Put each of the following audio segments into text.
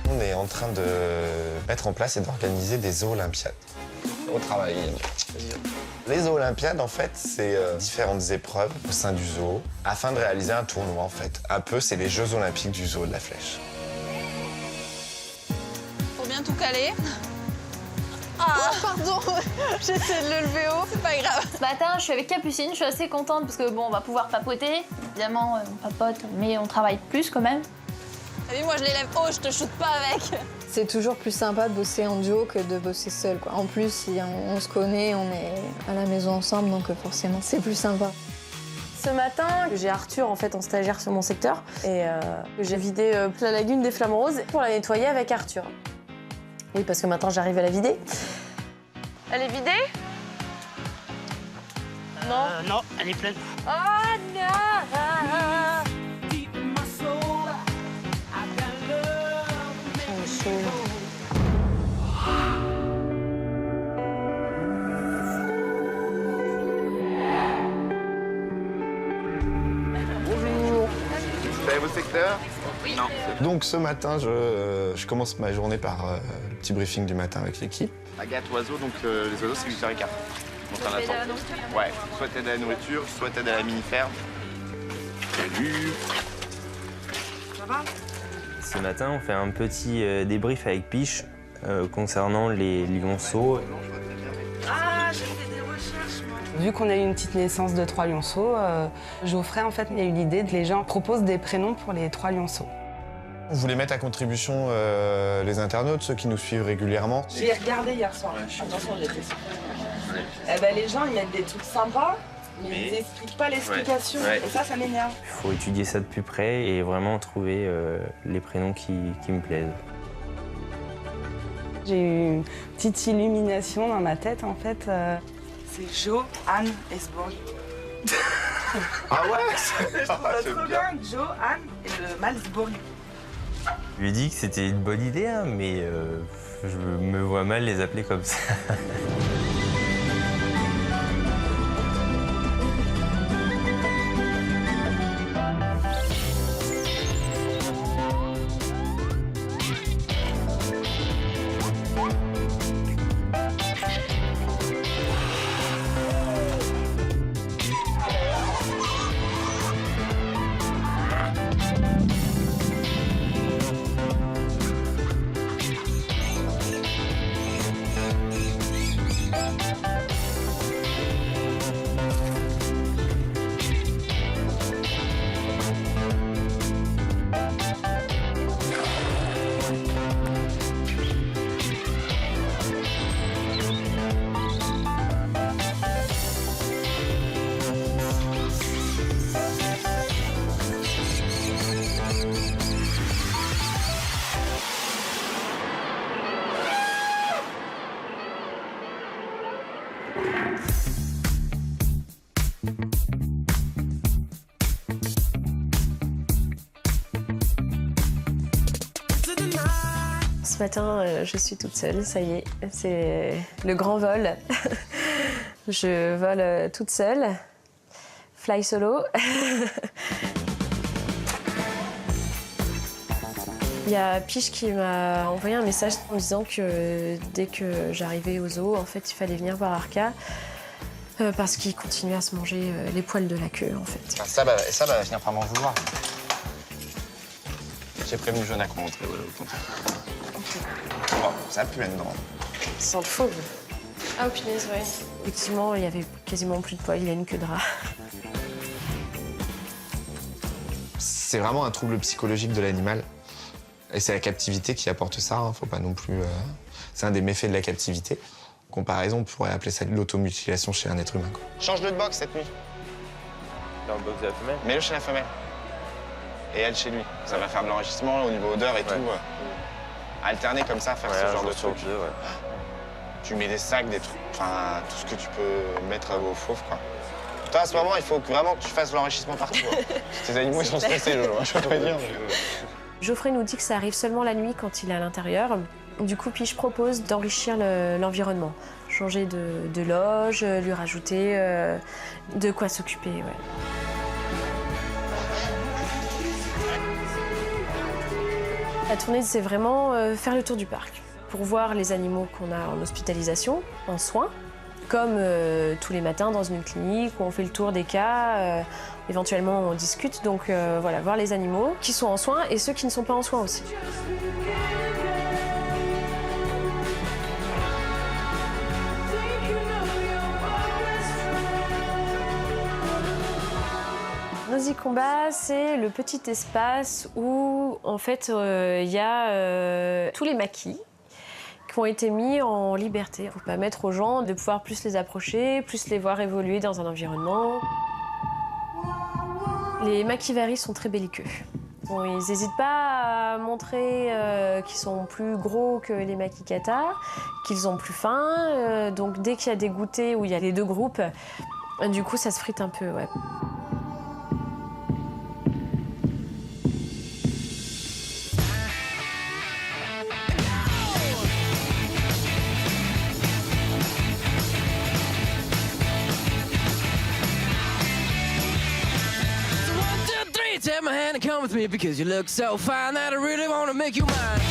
On est en train de mettre en place et d'organiser des Olympiades. Au travail. Les Olympiades, en fait, c'est différentes épreuves au sein du zoo afin de réaliser un tournoi, en fait. Un peu, c'est les Jeux Olympiques du zoo de la Flèche. Faut bien tout caler. Ah, pardon, j'essaie de le lever haut, c'est pas grave. Ce matin, je suis avec Capucine, je suis assez contente parce que bon, on va pouvoir papoter. Évidemment, on papote, mais on travaille plus quand même. T'as vu, moi je l'élève haut, je te shoote pas avec. C'est toujours plus sympa de bosser en duo que de bosser seul, quoi. En plus, si on se connaît, on est à la maison ensemble, donc forcément, c'est plus sympa. Ce matin, j'ai Arthur en fait en stagiaire sur mon secteur et j'ai vidé la lagune des Flammes Roses pour la nettoyer avec Arthur. Oui, parce que maintenant j'arrive à la vider. Elle est vidée? Non. Non, elle est pleine. Oh non! Bonjour. Vous avez vos secteurs? Oui. Non. Donc ce matin, je commence ma journée par le petit briefing du matin avec l'équipe. Agathe, oiseaux, donc les oiseaux c'est 8h15. Donc on attend. Ouais, soit t'aides à la nourriture, soit t'aides à la mini-ferme. Salut. Ça va? Ce matin, on fait un petit débrief avec Piche concernant les lionceaux. Ah, j'ai fait des recherches, moi. Vu qu'on a eu une petite naissance de 3 lionceaux, Geoffrey, en fait, il a eu l'idée que les gens proposent des prénoms pour les 3 lionceaux. On voulait mettre à contribution les internautes, ceux qui nous suivent régulièrement. J'ai regardé hier soir. Attention, j'ai fait ça. Eh ben, les gens, ils mettent des trucs sympas, mais ils n'expliquent pas l'explication. Ouais. Et ça m'énerve. Il faut étudier ça de plus près et vraiment trouver les prénoms qui me plaisent. J'ai eu une petite illumination dans ma tête, en fait. C'est Jo, Anne, Esborg. Ah ouais? Je trouve ça trop bien, Jo, Anne et le Malsborg. Je lui ai dit que c'était une bonne idée, hein, mais je me vois mal les appeler comme ça. Ce matin, je suis toute seule, ça y est, c'est le grand vol. Je vole toute seule, fly solo. Il y a Piche qui m'a envoyé un message en me disant que dès que j'arrivais au zoo, en fait, il fallait venir voir Arca parce qu'il continuait à se manger les poils de la queue, en fait. Ça va finir par m'en vouloir. J'ai prévenu Jonah qu'on montrait, voilà, au contraire. Oh, ça pue maintenant. Ça sent le fauve. Ah, punaise, ouais. Effectivement, il y avait quasiment plus de poils, il y a une queue de rat. C'est vraiment un trouble psychologique de l'animal. Et c'est la captivité qui apporte ça, hein. Faut pas non plus... C'est un des méfaits de la captivité. En comparaison, on pourrait appeler ça de l'automutilation chez un être humain, quoi. Change-le de box cette nuit. Dans le box de la femelle? Mets-le chez la femelle. Et elle chez lui. Ça va faire de l'enrichissement au niveau odeur et tout. Alterner comme ça, faire ce genre de truc. Tu mets des sacs, des trucs, enfin tout ce que tu peux mettre aux fauves, quoi. Toi, à ce moment, il faut vraiment que tu fasses de l'enrichissement partout. Hein. Tes animaux, ils sont stressés, Jojo, je peux te dire. Geoffrey nous dit que ça arrive seulement la nuit quand il est à l'intérieur. Du coup, Piche propose d'enrichir l'environnement. Changer de loge, lui rajouter de quoi s'occuper, ouais. La tournée, c'est vraiment faire le tour du parc pour voir les animaux qu'on a en hospitalisation, en soins, comme tous les matins dans une clinique où on fait le tour des cas, éventuellement on discute. Donc voilà, voir les animaux qui sont en soins et ceux qui ne sont pas en soins aussi. Nosy Combat, c'est le petit espace où en fait il y a tous les maquis qui ont été mis en liberté pour permettre aux gens de pouvoir plus les approcher, plus les voir évoluer dans un environnement. Les maquis-varis sont très belliqueux. Bon, ils n'hésitent pas à montrer qu'ils sont plus gros que les maquis-kata, qu'ils ont plus faim. Donc dès qu'il y a des goûters où il y a les deux groupes, du coup ça se frite un peu, ouais. Take my hand and come with me because you look so fine that I really want to make you mine.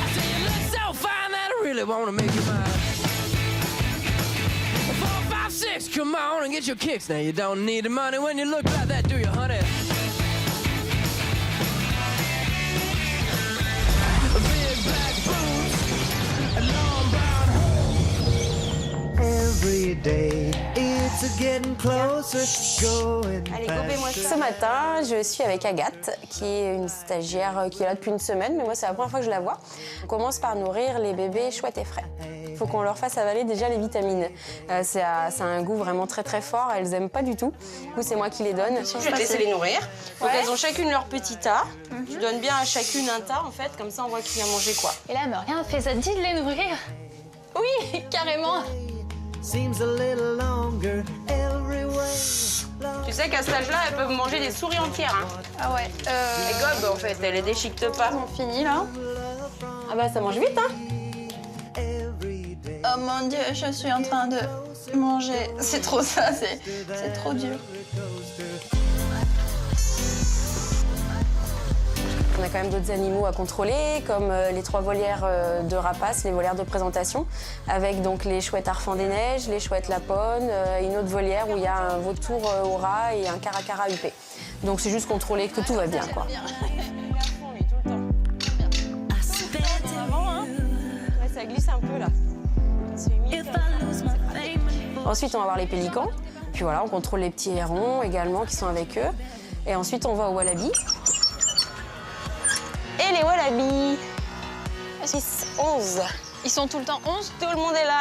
I say you look so fine that I really want to make you mine. 4, 5, 6, come on and get your kicks. Now you don't need the money when you look like that, do you, honey? Big black boots, a long brown hair. Every day. Allez, gobez-moi. Ce matin, je suis avec Agathe, qui est une stagiaire qui est là depuis une semaine, mais moi, c'est la première fois que je la vois. On commence par nourrir les bébés chouettes et frais. Il faut qu'on leur fasse avaler déjà les vitamines. Ça a un goût vraiment très très fort, elles n'aiment pas du tout. Du coup, c'est moi qui les donne. Je vais te laisser les nourrir. Donc, elles ont chacune leur petit tas. Tu donnes bien à chacune un tas, en fait, comme ça, on voit qui a mangé quoi. Et là, elle m'a rien fait, ça te dit de les nourrir? Oui, carrément. Tu sais qu'à cet âge-là, elles peuvent manger des souris entières. Hein. Ah ouais. Les gobes, en fait, elles les déchiquetent pas. On finit là. Ah bah, ça mange vite, hein. Oh mon Dieu, je suis en train de manger. C'est trop ça, c'est trop dur. On a quand même d'autres animaux à contrôler, comme les 3 volières de rapaces, les volières de présentation, avec donc les chouettes Arfans des Neiges, les chouettes Laponne, une autre volière où il y a un vautour au rat et un caracara huppé. Donc c'est juste contrôler que tout va bien, quoi. Ouais, ça glisse un peu là. Ensuite, on va voir les pélicans. Puis voilà, on contrôle les petits hérons également qui sont avec eux. Et ensuite, on va aux wallabies. Et les wallabies 6, 11. Ils sont tout le temps 11? Tout le monde est là.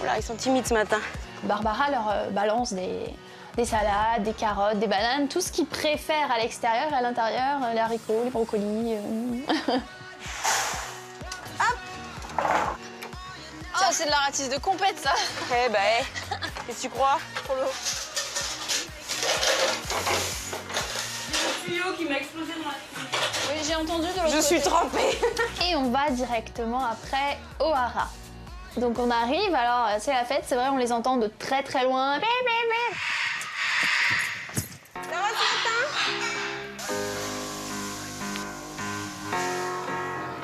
Oula, ils sont timides ce matin. Barbara leur balance des salades, des carottes, des bananes, tout ce qu'ils préfèrent à l'extérieur et à l'intérieur, les haricots, les brocolis. Hop! Tiens, c'est de la ratisse de compète, ça. Eh ben, qu'est-ce que tu crois? Pour l'eau. Tuyau qui m'a explosé dans la cuisine. Oui, j'ai entendu de l'autre côté. Je suis trempée. Et on va directement après au haras. Donc on arrive, alors c'est la fête, c'est vrai, on les entend de très très loin. Ça va ce matin?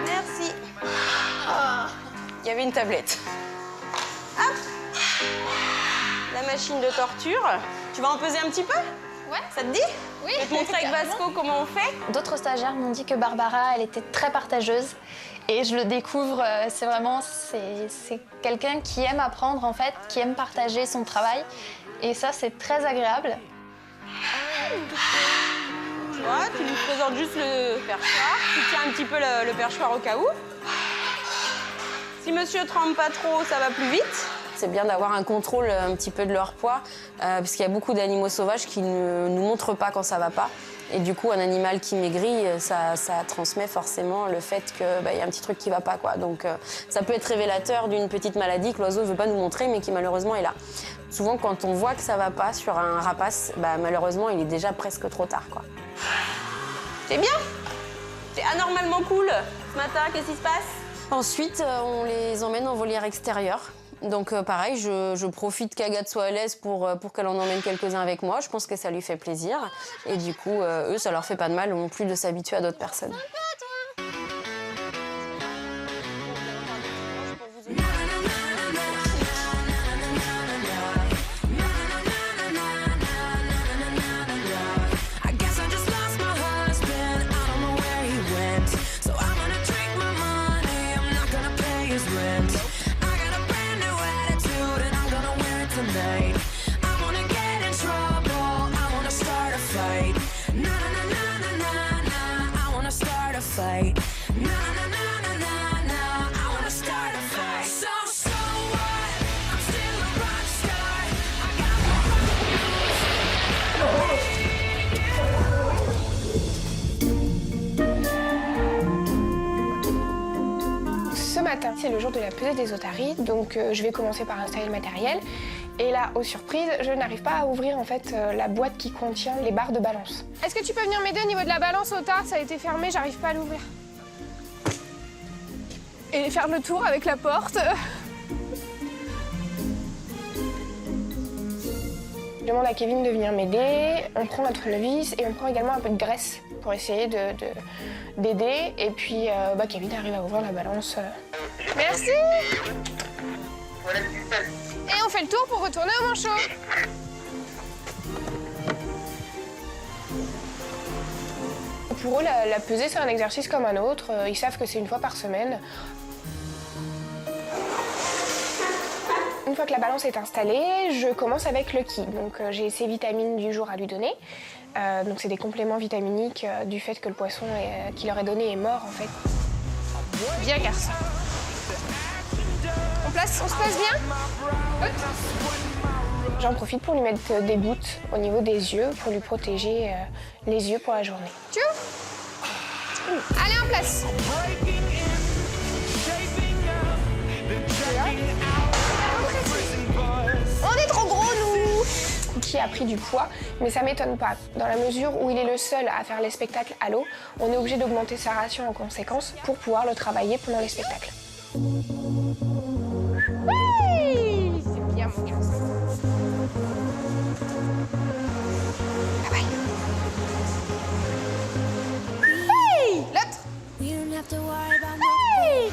Merci. Il y avait une tablette. Hop. La machine de torture. Tu vas en peser un petit peu? Ouais. Ça te dit? Oui. Je vais te montrer avec Vasco comment on fait. D'autres stagiaires m'ont dit que Barbara, elle était très partageuse. Et je le découvre, c'est quelqu'un qui aime apprendre en fait, qui aime partager son travail. Et ça, c'est très agréable. Tu vois, tu lui présentes juste le perchoir. Tu tiens un petit peu le perchoir au cas où. Si monsieur trempe pas trop, ça va plus vite. C'est bien d'avoir un contrôle un petit peu de leur poids, parce qu'il y a beaucoup d'animaux sauvages qui ne nous montrent pas quand ça va pas. Et du coup, un animal qui maigrit, ça transmet forcément le fait qu'il y a un petit truc qui va pas, quoi. Donc ça peut être révélateur d'une petite maladie que l'oiseau ne veut pas nous montrer, mais qui malheureusement est là. Souvent, quand on voit que ça va pas sur un rapace, malheureusement, il est déjà presque trop tard, quoi. C'est bien? C'est anormalement cool. Ce matin, qu'est-ce qui se passe? Ensuite, on les emmène en volière extérieure, Donc pareil, je profite qu'Agathe soit à l'aise pour qu'elle en emmène quelques-uns avec moi. Je pense que ça lui fait plaisir. Et du coup, eux, ça leur fait pas de mal non plus de s'habituer à d'autres personnes. Ce matin, c'est le jour de la pesée des otaries, donc je vais commencer par installer le matériel. Et là, aux surprises, je n'arrive pas à ouvrir en fait la boîte qui contient les barres de balance. Est-ce que tu peux venir m'aider au niveau de la balance, Otard? Ça a été fermé, j'arrive pas à l'ouvrir. Et faire le tour avec la porte. Je demande à Kevin de venir m'aider. On prend un tournevis et on prend également un peu de graisse pour essayer d'aider. Et puis Kevin arrive à ouvrir la balance. Merci. Et on fait le tour pour retourner au manchot. Pour eux, la pesée, c'est un exercice comme un autre. Ils savent que c'est une fois par semaine. Une fois que la balance est installée, je commence avec Lucky. Donc j'ai ses vitamines du jour à lui donner. Donc c'est des compléments vitaminiques du fait que le poisson qu'il leur est donné est mort en fait. Bien garçon. On se place bien? J'en profite pour lui mettre des gouttes au niveau des yeux pour lui protéger les yeux pour la journée. Tu vois? Allez, en place. On est trop gros, nous. Cookie a pris du poids, mais ça m'étonne pas. Dans la mesure où il est le seul à faire les spectacles à l'eau, on est obligé d'augmenter sa ration en conséquence pour pouvoir le travailler pendant les spectacles. Oui, c'est bien mon garçon. Bye bye. Hey, l'autre. Hey.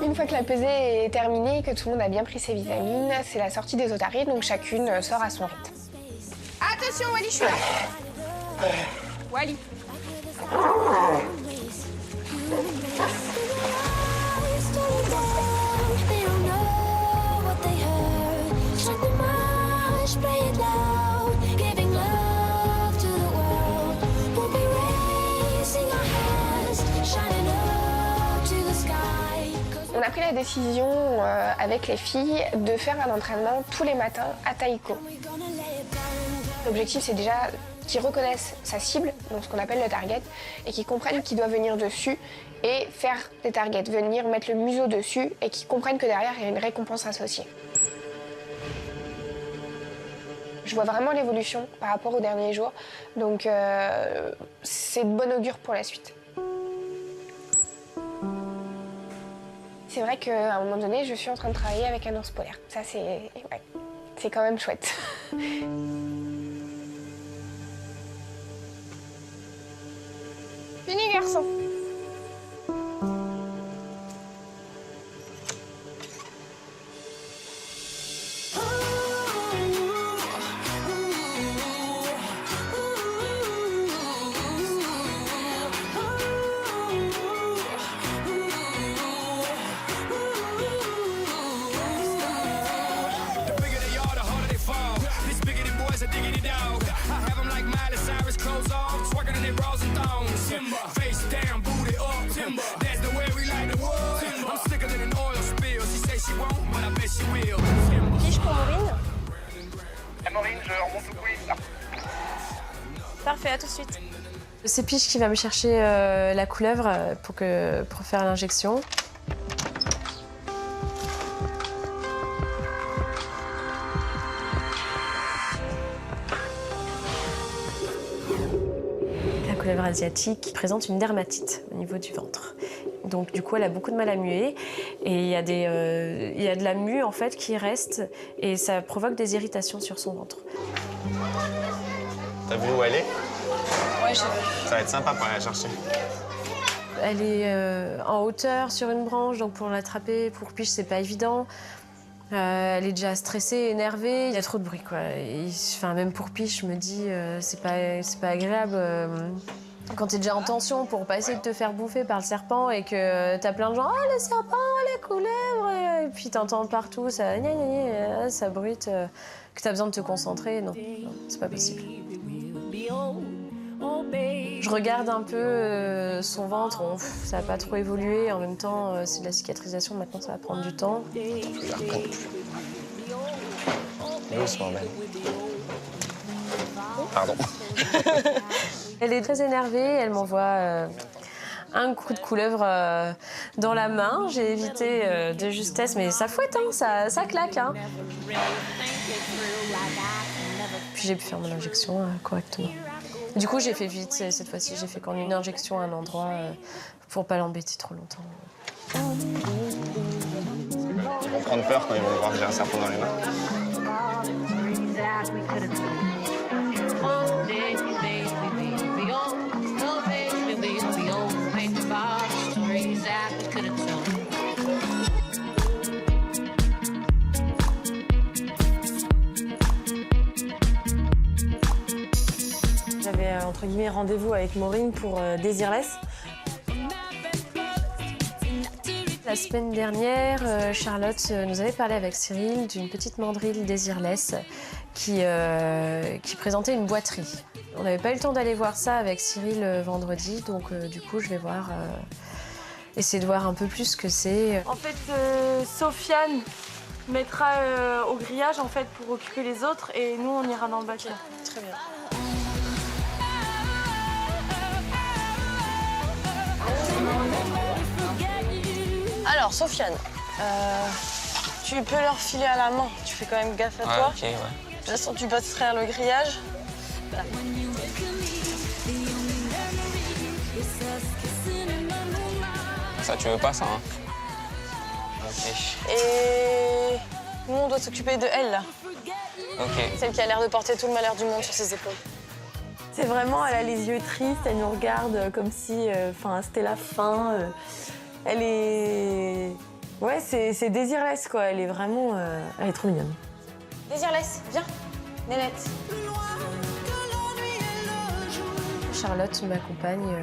Une fois que la pesée est terminée et que tout le monde a bien pris ses vitamines, c'est la sortie des otaries, donc chacune sort à son rythme. Attention Wally, je suis là. Wally. On a pris la décision avec les filles de faire un entraînement tous les matins à Taiko. L'objectif, c'est déjà qu'ils reconnaissent sa cible, donc ce qu'on appelle le target, et qu'ils comprennent qu'ils doivent venir dessus et faire des targets, venir mettre le museau dessus et qu'ils comprennent que derrière, il y a une récompense associée. Je vois vraiment l'évolution par rapport aux derniers jours, donc c'est de bon augure pour la suite. C'est vrai qu'à un moment donné, je suis en train de travailler avec un ours polaire. Ça, c'est quand même chouette. Fini, garçon. Piche pour Maureen. Maureen, je remonte au coulisses là. Parfait, à tout de suite. C'est Piche qui va me chercher la couleuvre pour faire l'injection. La couleuvre asiatique présente une dermatite au niveau du ventre. Donc du coup, elle a beaucoup de mal à muer. Et il y a de la mue en fait qui reste et ça provoque des irritations sur son ventre. T'as vu où elle est? Ouais, j'ai vu. Ça va être sympa pour aller la chercher. Elle est en hauteur sur une branche, donc pour l'attraper, pour Piche, c'est pas évident. Elle est déjà stressée, énervée, il y a trop de bruit, quoi. Même pour Piche, je me dis, c'est pas agréable. Quand t'es déjà en tension pour pas essayer de te faire bouffer par le serpent et que t'as plein de gens, oh le serpent, la couleuvre, et puis t'entends partout, ça gna gna gna, ça bruite, que t'as besoin de te concentrer, non, c'est pas possible. Je regarde un peu son ventre, ça n'a pas trop évolué, en même temps c'est de la cicatrisation, maintenant ça va prendre du temps. Je la reprends plus. Doucement, même. Pardon. Elle est très énervée, elle m'envoie un coup de couleuvre dans la main. J'ai évité de justesse, mais ça fouette, hein, ça claque. Hein. Puis j'ai pu faire mon injection correctement. Du coup, j'ai fait vite cette fois-ci. J'ai fait qu'en une injection à un endroit pour pas l'embêter trop longtemps. Ils vont prendre peur quand ils vont voir que j'ai un serpent dans les mains. J'avais entre guillemets rendez-vous avec Maureen pour Désirless. La semaine dernière, Charlotte nous avait parlé avec Cyril d'une petite mandrille Désirless qui présentait une boiterie. On n'avait pas eu le temps d'aller voir ça avec Cyril vendredi, donc du coup je vais voir, essayer de voir un peu plus ce que c'est. En fait, Sofiane mettra au grillage en fait, pour occuper les autres et nous on ira dans le bâtiment. Très bien. Alors, Sofiane, tu peux leur filer à la main. Tu fais quand même gaffe à toi. Ok, ouais. De toute façon, tu peux extraire le grillage. Voilà. Ça, tu veux pas, ça, hein? Ok. Et nous, on doit s'occuper de elle, là. Ok. Celle qui a l'air de porter tout le malheur du monde sur ses épaules. C'est vraiment, elle a les yeux tristes, elle nous regarde comme si c'était la fin. Elle est... Ouais, c'est Désirless, quoi. Elle est vraiment... Elle est trop mignonne. Désirless, viens. Nénette. Charlotte m'accompagne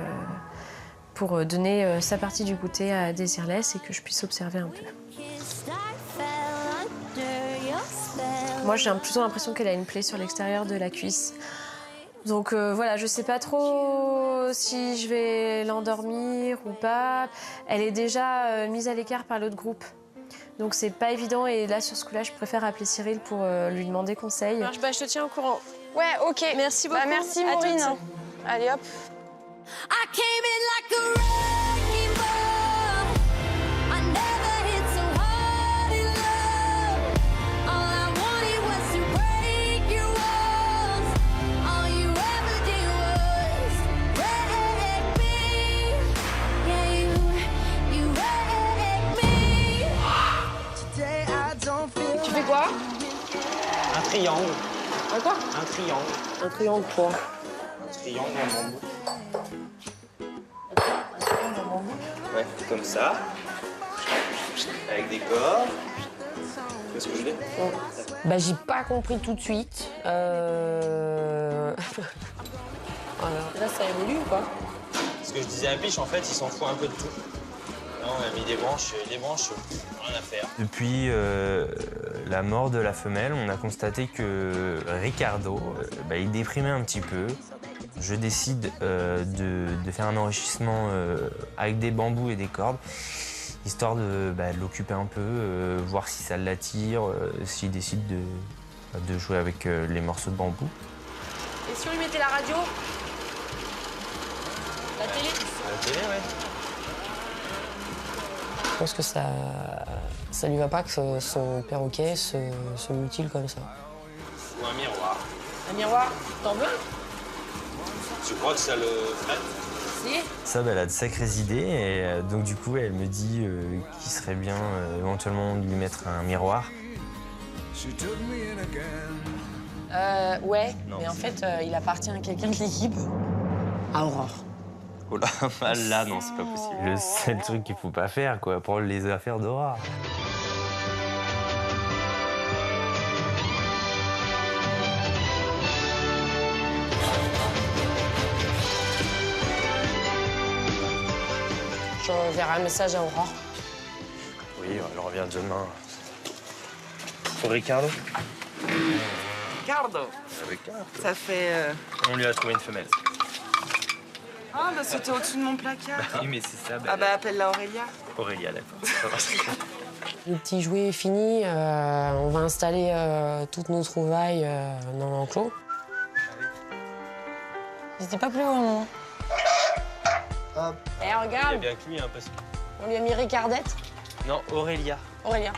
pour donner sa partie du goûter à Désirless et que je puisse observer un peu. Moi, j'ai plutôt l'impression qu'elle a une plaie sur l'extérieur de la cuisse. Donc voilà, je sais pas trop si je vais l'endormir ou pas. Elle est déjà mise à l'écart par l'autre groupe. Donc c'est pas évident et là, sur ce coup-là, je préfère appeler Cyril pour lui demander conseil. Je te tiens au courant. Ouais, ok. Merci beaucoup. Merci, Maureen. Allez, hop. Tu fais quoi? Un triangle. Un quoi? Un triangle. Un triangle quoi? Un triangle en bambou. Ouais, comme ça. Avec des cordes. Tu vois ce que je veux dire? Bah, j'ai pas compris tout de suite. Voilà. Là, ça évolue ou pas? Ce que je disais à Piche, en fait, il s'en fout un peu de tout. Là, on a mis des branches, rien à faire. Depuis la mort de la femelle, on a constaté que Ricardo, il déprimait un petit peu. Je décide de faire un enrichissement avec des bambous et des cordes, histoire de l'occuper un peu, voir si ça l'attire, s'il décide de jouer avec les morceaux de bambou. Et si on lui mettait la radio? La télé? La télé, ouais. Je pense que ça lui va pas que son perroquet se mutile comme ça. Ou un miroir. Un miroir? T'en veux? Tu crois que ça le freine? Merci. Sab, elle a de sacrées idées et donc du coup, elle me dit qu'il serait bien éventuellement de lui mettre un miroir. Ouais, Non, mais en fait, il appartient à quelqu'un de l'équipe. À Aurore. Oh là, là non, c'est pas possible. Le seul truc qu'il faut pas faire, quoi, pour les affaires d'Aurore. J'enverrai un message à Aurore. Oui, elle revient demain. Pour Ricardo. Ricardo. Ça fait... On lui a trouvé une femelle. Ah, bah c'était au-dessus de mon placard. Oui, mais c'est ça. Ah bah appelle-la Aurélia. Aurélia, d'accord. Le petit jouet est fini. On va installer toutes nos trouvailles dans l'enclos. C'était pas plus loin, moi. Eh, Il y a regarde, bien que lui, hein, parce que... on lui a mis Ricardette. Non, Aurélia. Aurélien.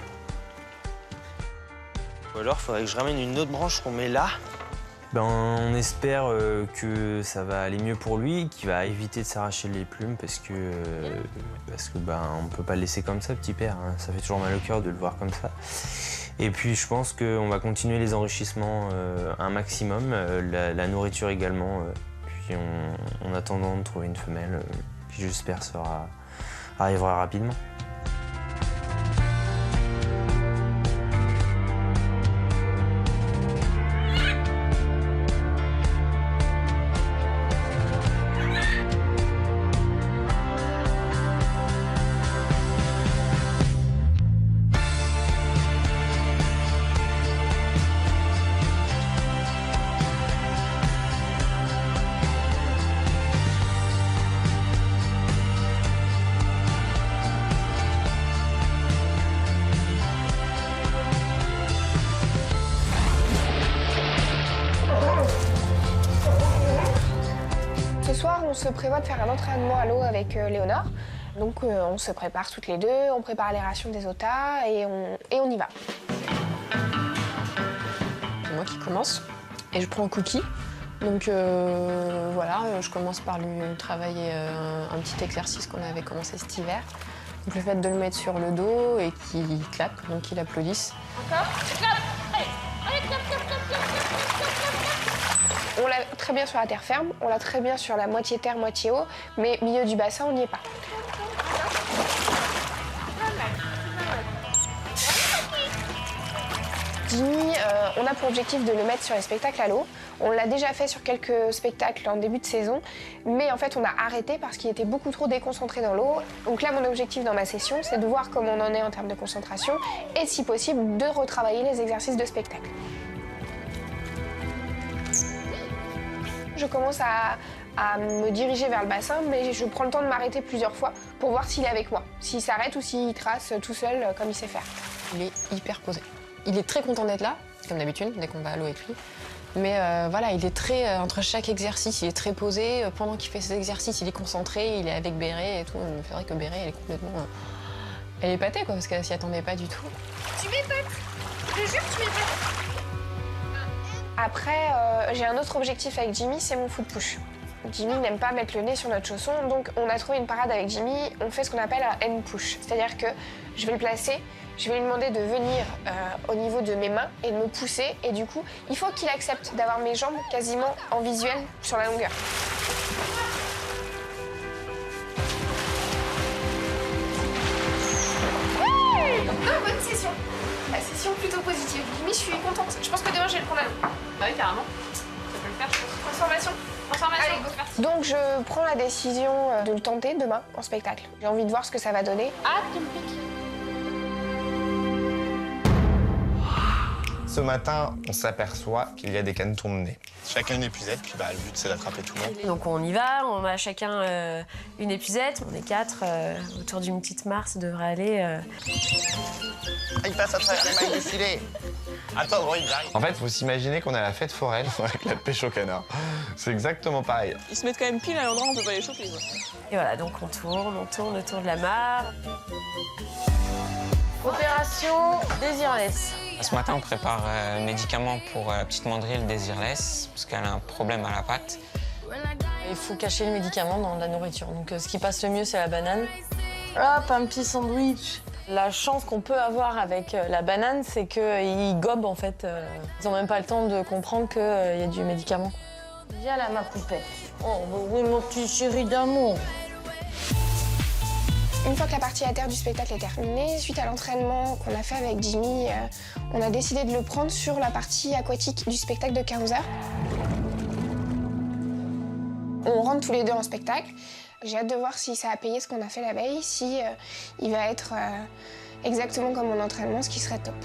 Ou alors, faudrait que je ramène une autre branche qu'on met là. Ben, on espère que ça va aller mieux pour lui, qu'il va éviter de s'arracher les plumes parce que ben, on peut pas le laisser comme ça, petit père. Hein. Ça fait toujours mal au cœur de le voir comme ça. Et puis je pense qu'on va continuer les enrichissements un maximum, la nourriture également. Puis en attendant de trouver une femelle, qui j'espère arrivera rapidement. Ce soir, on se prévoit de faire un entraînement à l'eau avec Léonore. Donc on se prépare toutes les deux, on prépare les rations des otas et on y va. C'est moi qui commence et je prends Cookie. Donc voilà, je commence par lui travailler un petit exercice qu'on avait commencé cet hiver. Donc le fait de le mettre sur le dos et qu'il clappe, donc qu'il applaudisse. Encore. Clap. Allez, clap, clap, clap, clap, clap, clap, clap. On l'a très bien sur la terre ferme, on l'a très bien sur la moitié terre, moitié eau, mais milieu du bassin, on n'y est pas. Jimmy, on a pour objectif de le mettre sur les spectacles à l'eau. On l'a déjà fait sur quelques spectacles en début de saison, mais en fait on a arrêté parce qu'il était beaucoup trop déconcentré dans l'eau. Donc là, mon objectif dans ma session, c'est de voir comment on en est en termes de concentration et si possible de retravailler les exercices de spectacle. Je commence à me diriger vers le bassin, mais je prends le temps de m'arrêter plusieurs fois pour voir s'il est avec moi, s'il s'arrête ou s'il trace tout seul comme il sait faire. Il est hyper posé. Il est très content d'être là, comme d'habitude, dès qu'on va à l'eau avec lui. Mais voilà, il est très, entre chaque exercice, il est très posé. Pendant qu'il fait ses exercices, il est concentré, il est avec Béret et tout. C'est vrai que Béret, elle est complètement... elle est épatée, quoi, parce qu'elle s'y attendait pas du tout. Tu m'épates. Je te jure, tu m'épates. Après, j'ai un autre objectif avec Jimmy, c'est mon foot push. Jimmy n'aime pas mettre le nez sur notre chausson, donc on a trouvé une parade avec Jimmy, on fait ce qu'on appelle un hand push. C'est-à-dire que je vais le placer, je vais lui demander de venir au niveau de mes mains et de me pousser, et du coup, il faut qu'il accepte d'avoir mes jambes quasiment en visuel sur la longueur. Bonne session. La session plutôt positive. Jimmy, je suis contente. Je pense que demain, je vais le prendre à l'eau. Bah oui, carrément. Ça peut le faire, je pense. Transformation. Allez, Donc je prends la décision de le tenter demain en spectacle. J'ai envie de voir ce que ça va donner. Ah, tu me piques. Ce matin, on s'aperçoit qu'il y a des canetons de nez. Chacun une épuisette, puis bah, le but c'est d'attraper tout le monde. Donc on y va, on a chacun une épuisette. On est 4 autour d'une petite mare, ça devrait aller. Il passe à travers les mailles du filet. Attends, Roy, j'arrive. En fait, il faut s'imaginer qu'on est à la fête foraine avec la pêche au canard. C'est exactement pareil. Ils se mettent quand même pile à l'endroit où on peut pas les choper, quoi. Et voilà, donc on tourne autour de la mare. Opération Désirless. Ce matin, on prépare un médicament pour la petite mandrille Désirless, parce qu'elle a un problème à la patte. Il faut cacher les médicaments dans la nourriture. Donc ce qui passe le mieux, c'est la banane. Hop, un petit sandwich. La chance qu'on peut avoir avec la banane, c'est qu'ils gobent en fait. Ils n'ont même pas le temps de comprendre qu'il y a du médicament. Viens là, ma poupette. Oh, oui, mon petit chéri d'amour. Une fois que la partie à terre du spectacle est terminée, suite à l'entraînement qu'on a fait avec Jimmy, on a décidé de le prendre sur la partie aquatique du spectacle de 15h. On rentre tous les deux en spectacle. J'ai hâte de voir si ça a payé ce qu'on a fait la veille, si il va être exactement comme mon entraînement, ce qui serait top.